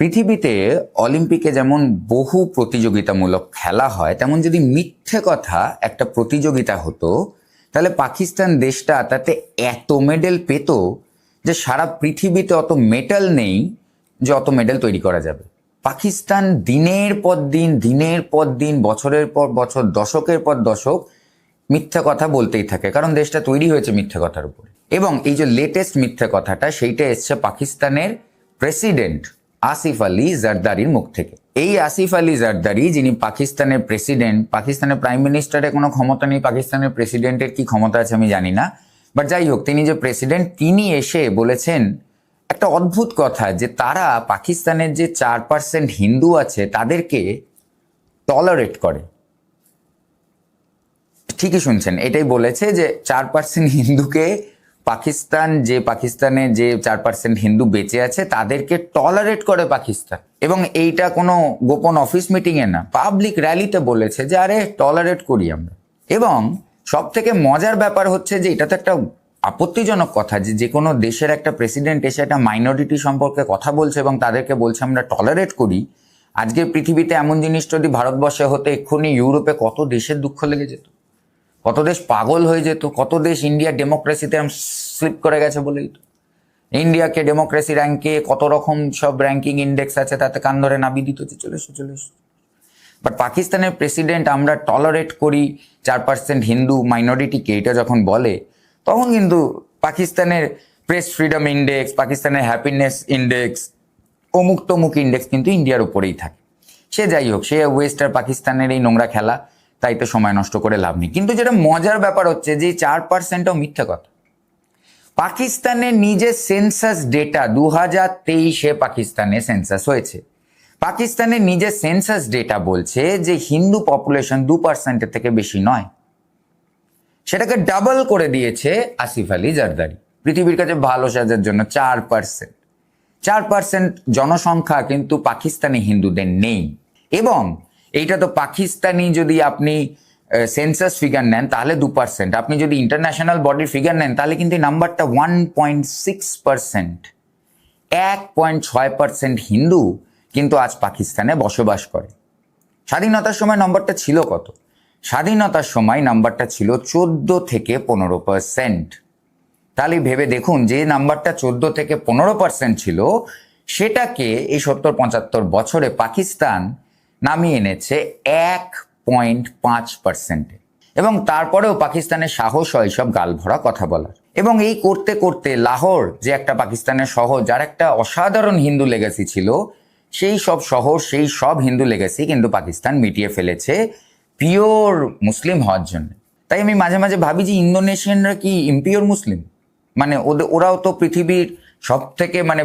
পৃথিবীতে অলিম্পিকে যেমন বহু প্রতিযোগিতামূলক খেলা হয়, তেমন যদি মিথ্যে কথা একটা প্রতিযোগিতা হতো তাহলে পাকিস্তান দেশটা তাতে এত মেডেল পেত যে সারা পৃথিবীতে অত মেডেল নেই যে অত মেডেল তৈরি করা যাবে। পাকিস্তান দিনের পর দিন বছরের পর বছর দশকের পর দশক মিথ্যে কথা বলতেই থাকে, কারণ দেশটা তৈরি হয়েছে মিথ্যে কথার উপরে। এবং এই যে লেটেস্ট মিথ্যে কথাটা, সেইটা এসছে পাকিস্তানের প্রেসিডেন্ট আসিফ আলী জারদারির মুখ থেকে। এই আসিফ আলী জারদারি, যিনি পাকিস্তানের প্রেসিডেন্ট, পাকিস্তানের প্রাইম মিনিস্টারের কোনো ক্ষমতা নেই, পাকিস্তানের প্রেসিডেন্টের কি ক্ষমতা আছে আমি জানি না, বাট যাই হোক, তিনি যে প্রেসিডেন্ট, তিনি এসে বলেছেন একটা অদ্ভুত কথা, যে তারা পাকিস্তানের যে 4% হিন্দু আছে তাদেরকে টলারেট করে। ঠিকই শুনছেন, এটাই বলেছে যে 4% হিন্দুকে পাকিস্তানে যে 4% হিন্দু বেঁচে আছে তাদেরকে টলারেট করে পাকিস্তান। এবং এইটা কোনো গোপন অফিস মিটিংয়ে না, পাবলিক র্যালিতে বলেছে যে আরে টলারেট করি আমরা। এবং সব থেকে মজার ব্যাপার হচ্ছে যে এটা তো একটা আপত্তিজনক কথা যে কোনো দেশের একটা প্রেসিডেন্ট এসে একটা মাইনরিটি সম্পর্কে কথা বলছে এবং তাদেরকে বলছে আমরা টলারেট করি। আজকে পৃথিবীতে এমন জিনিস যদি ভারতবর্ষে হতো, এক্ষুনি ইউরোপে কত দেশের দুঃখ লেগে যেত, কত দেশ পাগল হয়ে যেত, কত দেশ ইন্ডিয়া ডেমোক্রেসিতে স্লিপ করে গেছে বলেই তো। ইন্ডিয়াকে ডেমোক্রেসি র্যাঙ্কে কত রকম সব র্যাঙ্কিং ইন্ডেক্স আছে, তাতে কান ধরে নাবি দিত যে চলে এসো। বাট পাকিস্তানের প্রেসিডেন্ট আমরা টলারেট করি 4% হিন্দু মাইনরিটিকে, এটা যখন বলে, তখন কিন্তু পাকিস্তানের প্রেস ফ্রিডম ইন্ডেক্স, পাকিস্তানের হ্যাপিনেস ইন্ডেক্স, অমুক তমুক ইন্ডেক্স কিন্তু ইন্ডিয়ার উপরেই থাকে। সে যাই হোক, সে ওয়েস্ট আর পাকিস্তানের এই নোংরা খেলা, তাই তো সময় নষ্ট করে লাভ নেই। কিন্তু যেটা মজার ব্যাপার হচ্ছে যে 4%ও মিথ্যে কথা। পাকিস্তানের নিজের সেন্সাস ডেটা 2023-এ পাকিস্তানে সেন্সাস হয়েছে। পাকিস্তানের নিজের সেন্সাস ডেটা বলছে যে হিন্দু পপুলেশন 2%-এর থেকে বেশি নয়। সেটাকে ডাবল করে দিয়েছে আসিফ আলী জারদারি পৃথিবীর কাছে ভালো সাজার জন্য। 4% জনসংখ্যা কিন্তু পাকিস্তানি হিন্দুদের নেই। এবং এইটা তো পাকিস্তানি, যদি আপনি সেন্সাস ফিগার নেন তাহলে 2%, আপনি যদি ইন্টারন্যাশনাল বডির ফিগার নেন তাহলে কিন্তু নাম্বারটা 1.6%। 1.6% হিন্দু কিন্তু আজ পাকিস্তানে বসবাস করে। স্বাধীনতার সময় নম্বরটা ছিল কত? স্বাধীনতার সময় নাম্বারটা ছিল 14 থেকে 15%। তাহলে ভেবে দেখুন, যে নাম্বারটা 14 থেকে 15% ছিল, সেটাকে এই 70-75 বছরে পাকিস্তান নামিয়ে এনেছে 1.5%। এবং তারপরেও পাকিস্তানের সাহস হয় সব গালভরা কথা বলার। এবং এই করতে করতে লাহোর, যে একটা পাকিস্তানের শহর যার একটা অসাধারণ হিন্দু লেগাসি ছিল, সেই সব শহর, সেই সব হিন্দু লেগাসি কিন্তু পাকিস্তান মিটিয়ে ফেলেছে পিওর মুসলিম হওয়ার জন্য। তাই আমি মাঝে মাঝে ভাবি যে ইন্দোনেশিয়ানরা কি ইম্পিওর মুসলিম? মানে ওরাও তো পৃথিবীর সব থেকে, মানে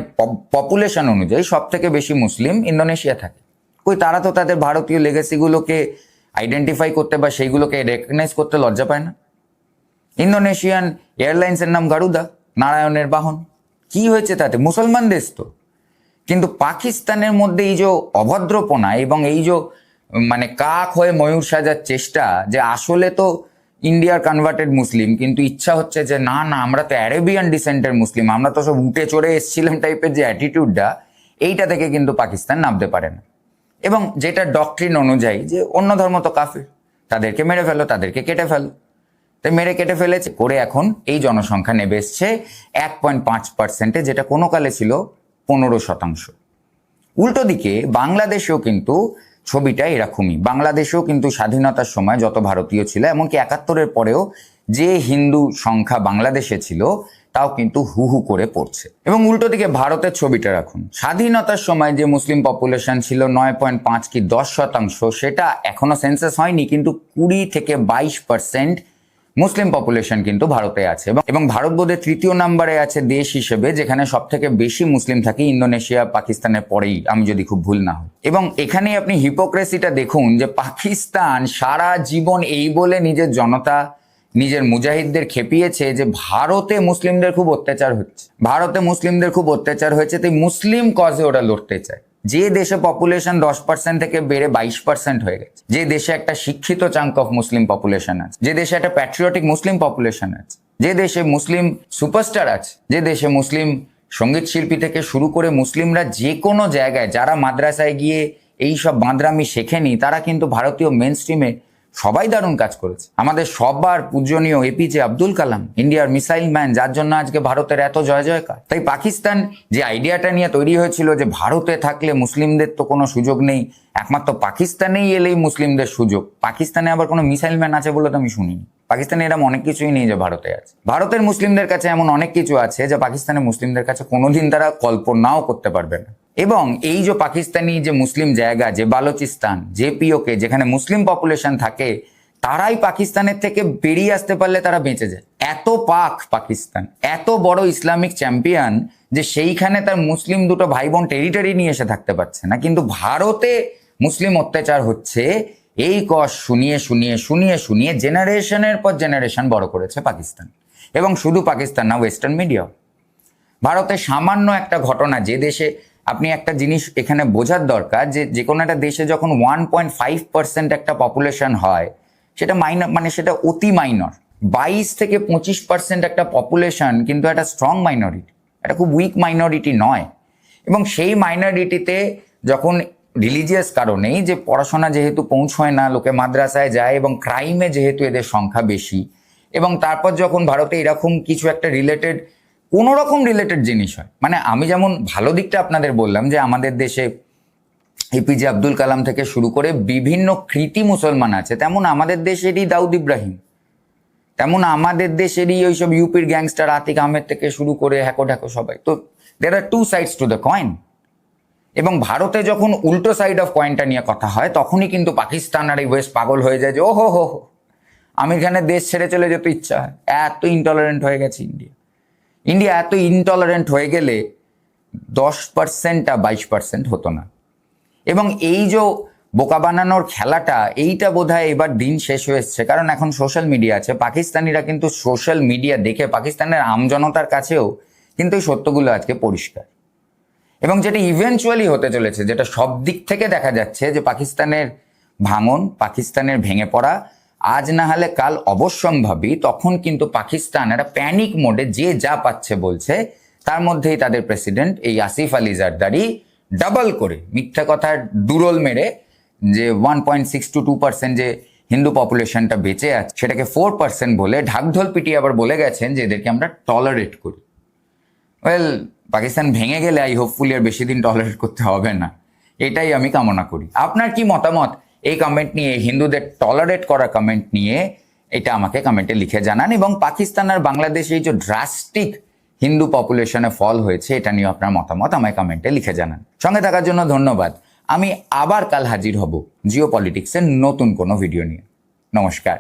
পপুলেশন অনুযায়ী সব থেকে বেশি মুসলিম ইন্দোনেশিয়া থাকে। কই, তারা তো তাদের ভারতীয় লেগাসিগুলোকে আইডেন্টিফাই করতে বা সেইগুলোকে রেকগনাইজ করতে লজ্জা পায় না। ইন্দোনেশিয়ান এয়ারলাইন্সের নাম গারুদা, নারায়ণের বাহন। কি হয়েছে তাতে? মুসলমান দেশ তো। কিন্তু পাকিস্তানের মধ্যে এই যে অভদ্রপনা এবং এই যে মানে কাক হয়ে ময়ূর সাজার চেষ্টা, যে আসলে তো ইন্ডিয়ার কনভার্টেড মুসলিম, কিন্তু ইচ্ছা হচ্ছে যে না আমরা তো অ্যারেবিয়ান ডিসেন্টের মুসলিম, আমরা তো সব উঠে চড়ে এসেছিলাম টাইপের যে অ্যাটিটিউডটা, এইটা থেকে কিন্তু পাকিস্তান নামতে পারে না। এবং যেটা ডক্ট্রিন অনুযায়ী যে অন্য ধর্ম তো কাফির, তাদেরকে মেরে ফেলো, তাদেরকে কেটে ফেলো, তাই মেরে কেটে ফেলেছে করে এখন এই জনসংখ্যা নেমে এসছে 1.5%, যেটা কোনো কালে ছিল 15%। উল্টো দিকে বাংলাদেশেও কিন্তু ছবিটা এরকমই। বাংলাদেশেও কিন্তু স্বাধীনতার সময় যত ভারতীয় ছিল, এমনকি 71-এর পরেও যে হিন্দু সংখ্যা বাংলাদেশে ছিল, তাও কিন্তু হু হু করে পড়ছে। এবং উল্টো দিকে ভারতের ছবিটা রাখুন। স্বাধীনতার সময় যে মুসলিম পপুলেশন ছিল 9.5 কি 10%, সেটা এখনো সেন্সাস হয়নি, কিন্তু 20 থেকে 22% মুসলিম পপুলেশন কিন্তু ভারতে আছে। এবং ভারত বোধহয় 3য় নম্বরে আছে দেশ হিসেবে, যেখানে সব থেকে বেশি মুসলিম থাকে, ইন্দোনেশিয়া পাকিস্তানের পরেই, আমি যদি খুব ভুল না হই। এবং এখানে আপনি হিপোক্রেসিটা দেখুন, যে পাকিস্তান সারা জীবন এই বলে নিজের জনতা, নিজের মুজাহিদদের খেপিয়েছে যে ভারতে মুসলিমদের খুব অত্যাচার হয়েছে, তাই মুসলিম কজে ওরা লড়তে চায়। যে দেশে পপুলেশন 10% থেকে বেড়ে 22% হয়ে গেছে, যে দেশে একটা শিক্ষিত চাঙ্ক অফ মুসলিম পপুলেশন আছে, যে দেশে একটা প্যাট্রিয়টিক মুসলিম পপুলেশন আছে, যে দেশে মুসলিম সুপারস্টার আছে, যে দেশে মুসলিম সঙ্গীত শিল্পী থেকে শুরু করে মুসলিমরা যে কোনো জায়গায় যারা মাদ্রাসায় গিয়ে এই সব বাঁদরামি শেখেনি, তারা কিন্তু ভারতীয় মেন স্ট্রিমে সবাই দারুণ কাজ করেছে। আমাদের সবার পূজনীয় এপিজে আব্দুল কালাম, ইন্ডিয়ার মিসাইল ম্যান, যার জন্য আজকে ভারতের এত জয় জয়কার। তাই পাকিস্তান যে আইডিয়াটা নিয়ে তৈরি হয়েছিল যে ভারতে থাকলে মুসলিমদের তো কোনো সুযোগ নেই, একমাত্র পাকিস্তানেই এলেই মুসলিমদের সুযোগ, পাকিস্তানে আবার কোনো মিসাইল ম্যান আছে বলে তো আমি শুনিনি। পাকিস্তানে এরকম অনেক কিছুই নেই যে ভারতে আছে। ভারতের মুসলিমদের কাছে এমন অনেক কিছু আছে যা পাকিস্তানের মুসলিমদের কাছে কোনোদিন তারা কল্পনাও করতে পারবে না। এবং এই যে পাকিস্তানি যে মুসলিম জায়গা, যে বালুচিস্তান, যে পিওকে, যেখানে মুসলিম পপুলেশন থাকে, তারাই পাকিস্তানের থেকে বেরিয়ে আসতে পারলে তারা বেঁচে যায়। এত পাকিস্তান এত বড় ইসলামিক চ্যাম্পিয়ন যে সেইখানে তার মুসলিম দুটো ভাই বোন টেরিটরি নিয়ে এসে থাকতে পারছে না, কিন্তু ভারতে মুসলিম অত্যাচার হচ্ছে। এই কষ্ট শুনিয়ে শুনিয়ে শুনিয়ে শুনিয়ে জেনারেশনের পর জেনারেশন বড় করেছে পাকিস্তান। এবং শুধু পাকিস্তান না, ওয়েস্টার্ন মিডিয়াও। ভারতে সামান্য একটা ঘটনা, যে দেশে আপনি একটা জিনিস এখানে বোঝার দরকার, যে কোনো একটা দেশে যখন 1.5% একটা পপুলেশন হয়, সেটা মাইনর, মানে সেটা অতি মাইনর। 22 থেকে 25% একটা পপুলেশন কিন্তু একটা স্ট্রং মাইনরিটি, এটা খুব উইক মাইনরিটি নয়। এবং সেই মাইনরিটিতে যখন রিলিজিয়াস কারণেই, যে পড়াশোনা যেহেতু পৌঁছয় না, লোকে মাদ্রাসায় যায়, এবং ক্রাইমে যেহেতু এদের সংখ্যা বেশি, এবং তারপর যখন ভারতে এরকম কিছু একটা কোনো রকম রিলেটেড জিনিস হয়, মানে আমি যেমন ভালো দিকটা আপনাদের বললাম যে আমাদের দেশে এপিজে আব্দুল কালাম থেকে শুরু করে বিভিন্ন কৃতি মুসলমান আছে, তেমন আমাদের দেশেরই দাউদ ইব্রাহিম, তেমন আমাদের দেশেরই ওইসব ইউপির গ্যাংস্টার আতিক আহমেদ থেকে শুরু করে হ্যাকো ঢ্যাকো সবাই। তো there are two sides to the coin. এবং ভারতে যখন উল্টো সাইড অফ কয়েনটা নিয়ে কথা হয়, তখনই কিন্তু পাকিস্তান আর এই ওয়েস্ট পাগল হয়ে যায় যে ও হো আমি এখানে দেশ ছেড়ে চলে যেতে ইচ্ছা হয়, এত ইনটলারেন্ট হয়ে গেছে ইন্ডিয়া এত ইনটলারেন্ট হয়ে গেলে 10% 22% হতো না। এবং এই যে বোকা বানানোর খেলাটা, এইটা বোধহয় এবার দিন শেষ হয়ে এসছে, কারণ এখন সোশ্যাল মিডিয়া আছে। পাকিস্তানিরা কিন্তু সোশ্যাল মিডিয়া দেখে পাকিস্তানের আমজনতার কাছেও কিন্তু এই সত্যগুলো আজকে পরিষ্কার। এবং যেটা ইভেনচুয়ালি হতে চলেছে, যেটা সব দিক থেকে দেখা যাচ্ছে, যে পাকিস্তানের ভাঙন, পাকিস্তানের ভেঙে পড়া আজ না হলে কাল অবশ্যম্ভাবী। তখন কিন্তু পাকিস্তান একটা প্যানিক মোডে যে যা পাচ্ছে বলছে, তার মধ্যেই তাদের প্রেসিডেন্ট এই আসিফ আলী জারদারি ডাবল করে মিথ্যা কথার দুরোল মেরে, যে 1.6 to 2% যে হিন্দু পপুলেশনটা বেঁচে আছে, সেটাকে 4% বলে ঢাকঢোল পিটিয়ে আবার বলে গেছেন যে এদেরকে আমরা টলারেট করি। ওয়েল, পাকিস্তান ভেঙে গেলে আই হোপফুলি আর বেশি দিন টলারেট করতে হবে না, এটাই আমি কামনা করি। আপনার কি মতামত এই কমেন্ট নিয়ে, হিন্দুদের টলারেট করা কমেন্ট নিয়ে? এটা আমাকে কমেন্টে লিখে জানান। এবং পাকিস্তান আর বাংলাদেশে এই যে ড্রাস্টিক হিন্দু পপুলেশনে ফল হয়েছে, এটা নিয়ে আপনার মতামত আমায় কমেন্টে লিখে জানান। সঙ্গে থাকার জন্য ধন্যবাদ। আমি আবার কাল হাজির হব জিও পলিটিক্সের নতুন কোনো ভিডিও নিয়ে। নমস্কার।